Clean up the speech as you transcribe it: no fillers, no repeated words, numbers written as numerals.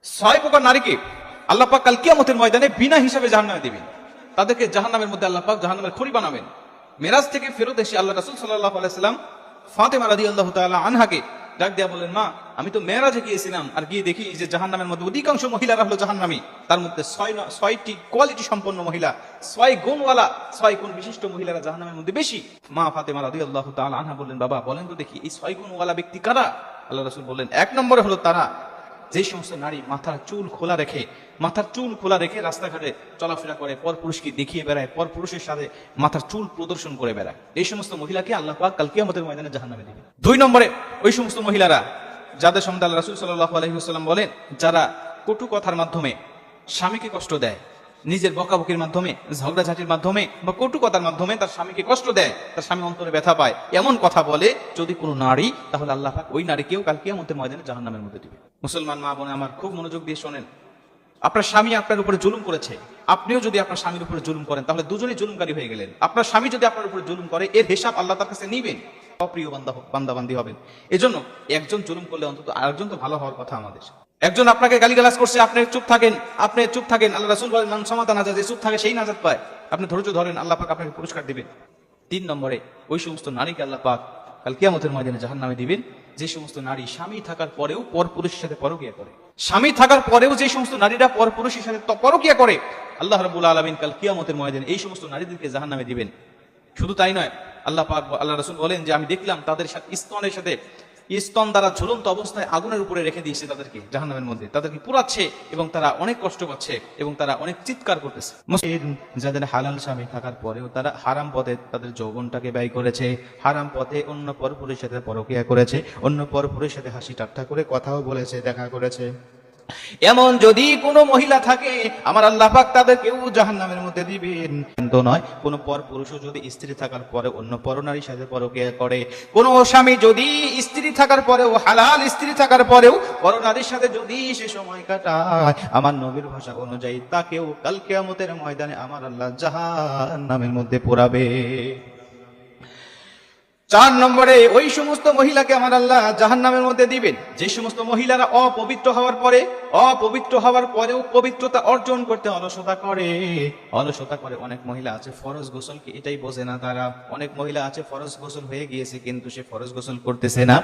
ছয় প্রকার নারীকে আল্লাহ পাক কাল কিয়ামতের ময়দানে বিনা হিসাবে জাহান্নামে দিবেন। তাদেরকে জাহান্নামের মধ্যে আল্লাহ পাক জাহান্নামের খড়ি বানাবেন। মেরাজ থেকে ফেরত এসে আল্লাহ রাসূল সাল্লাল্লাহু আলাইহি সাল্লাম ফাতেমা রাদিয়াল্লাহু তাআলা আনহাকে ডাক দিয়া বলেন, মা, আমি তো মেরাজে গিয়েছিলাম, আর গিয়ে দেখি যে জাহান্নামের মধ্যে অধিকাংশ মহিলারা হলো জাহান্নামী। তার মধ্যে ছয়টি কোয়ালিটি সম্পন্ন মহিলা, 6 গুণওয়ালা, 6 গুণ বিশিষ্ট মহিলারা জাহান্নামের মধ্যে বেশি। মা ফাতেমা রাদিয়াল্লাহু তাআলা আনহা বললেন, বাবা বলেন তো দেখি এই 6 গুণওয়ালা ব্যক্তি কারা? আল্লাহ রাসূল বললেন, 1 নম্বরে হলো তারা যে সমস্ত নারী মাথার চুল খোলা রেখে রাস্তাঘাটে চলাফেরা করে, পর পুরুষকে দেখিয়ে বেড়ায়, পর পুরুষের সাথে মাথার চুল প্রদর্শন করে বেড়ায়। এই সমস্ত মহিলাকে আল্লাহ পাক কাল কিয়ামতের ময়দানে জাহান্নামে দিবেন। 2 নম্বরে ওই সমস্ত মহিলারা যাদের সম্বন্ধে আল্লাহ রাসূল সাল্লাল্লাহু আলাইহি ওয়াসাল্লাম বলেন, যারা কটু কথার মাধ্যমে স্বামীকে কষ্ট দেয়, নিজের বকাবকির মাধ্যমে, ঝগড়াঝাটির মাধ্যমে বা কটু কথার মাধ্যমে তার স্বামীকে কষ্ট দেয়, তার স্বামী অন্তরে ব্যথা পায়, এমন কথা বলে যদি কোনো নারী, তাহলে আল্লাহ পাক ওই নারীকেও কাল কিয়ামতের ময়দানে জাহান্নামের মধ্যে দিবে। মুসলমান মা বোন আমার, খুব মনোযোগ দিয়ে শোনেন। আপনার স্বামী আপনার উপরে জুলুম করেছে, আপনিও যদি আপনার স্বামীর উপরে জুলুম করেন, তাহলে দুজনেই জুলুমকারী হয়ে গেলেন। আপনার স্বামী যদি আপনার উপরে জুলুম করে, এর হিসাব আল্লাহ তার কাছে নিবেন। অপ্রিয় বান্দাবান্দি হবেন। এজন্য একজন জুলুম করলে অন্তত আরেকজন তো ভালো হওয়ার কথা আমাদের। একজন আপনাকে গালিগালাজ করছে, আপনি চুপ থাকেন। আল্লাহ রাসূল বলেন, মান সামাতা নাজাত, যে চুপ থাকে সেই নাজাত পায়। আপনি ধৈর্য ধরেন, আল্লাহ পাক আপনাকে পুরস্কার দিবেন। 3 নম্বরে ওই সমস্ত নারীকে আল্লাহ পাক কাল কিয়ামতের ময়দানে জাহান্নামে দিবেন যে সমস্ত নারী স্বামী থাকার পরেও পরপুরুষের সাথে পরকিয়া করে। স্বামী থাকার পরেও যে সমস্ত নারীরা পরপুরুষের সাথে পরকিয়া করে, আল্লাহ রাব্বুল আলামিন কাল কিয়ামতের ময়দানে এই সমস্ত নারীদেরকে জাহান্নামে দিবেন। শুধু তাই নয়, আল্লাহ রাসূল বলেন যে আমি দেখলাম তাদের স্তনের সাথে স্তন দ্বারা ঝুলন্ত অবস্থায় আগুনের উপরে রেখে দিয়েছে তাদেরকে জাহান্নামের মধ্যে, তাদেরকে পুড়াচ্ছে এবং তারা অনেক কষ্ট পাচ্ছে এবং তারা অনেক চিৎকার করতেছে। যাদের হালাল স্বামী থাকার পরেও তারা হারাম পথে তাদের যৌবনটাকে ব্যয় করেছে, হারাম পথে অন্য পরপুরুষের সাথে পরকিয়া করেছে, অন্য পরপুরুষের সাথে হাসি ঠাট্টা করে কথাও বলেছে, দেখা করেছে, এমন যদি কোনো মহিলা থাকে, আমার আল্লাহ পাক তাদেরকেও জাহান্নামের মধ্যে দিবেন। কিন্তু নয়, কোন পরপুরুষও যদি স্ত্রী থাকার পরে অন্য পরনারীর সাথে পরকিয়া করে, কোন স্বামী যদি স্ত্রী থাকার পরেও, হালাল স্ত্রী থাকার পরেও পরনারীর সাথে যদি সে সময় কাটায়, আমার নবীর ভাষা অনুযায়ী তাকেও কাল কিয়ামতের ময়দানে আমার আল্লাহ জাহান্নামের মধ্যে পোড়াবে। 4 নম্বরে ওই সমস্ত মহিলাকে আমার আল্লাহ জাহান্নামের মধ্যে দিবেন যে সমস্ত মহিলারা অপবিত্র হওয়ার পরেও পবিত্রতা অর্জন করতে অলসতা করে। অনেক মহিলা আছে ফরজ গোসলকে এটাই বোঝে না তারা। অনেক মহিলা আছে ফরজ গোসল হয়ে গিয়েছে কিন্তু সে ফরজ গোসল করতেছে না।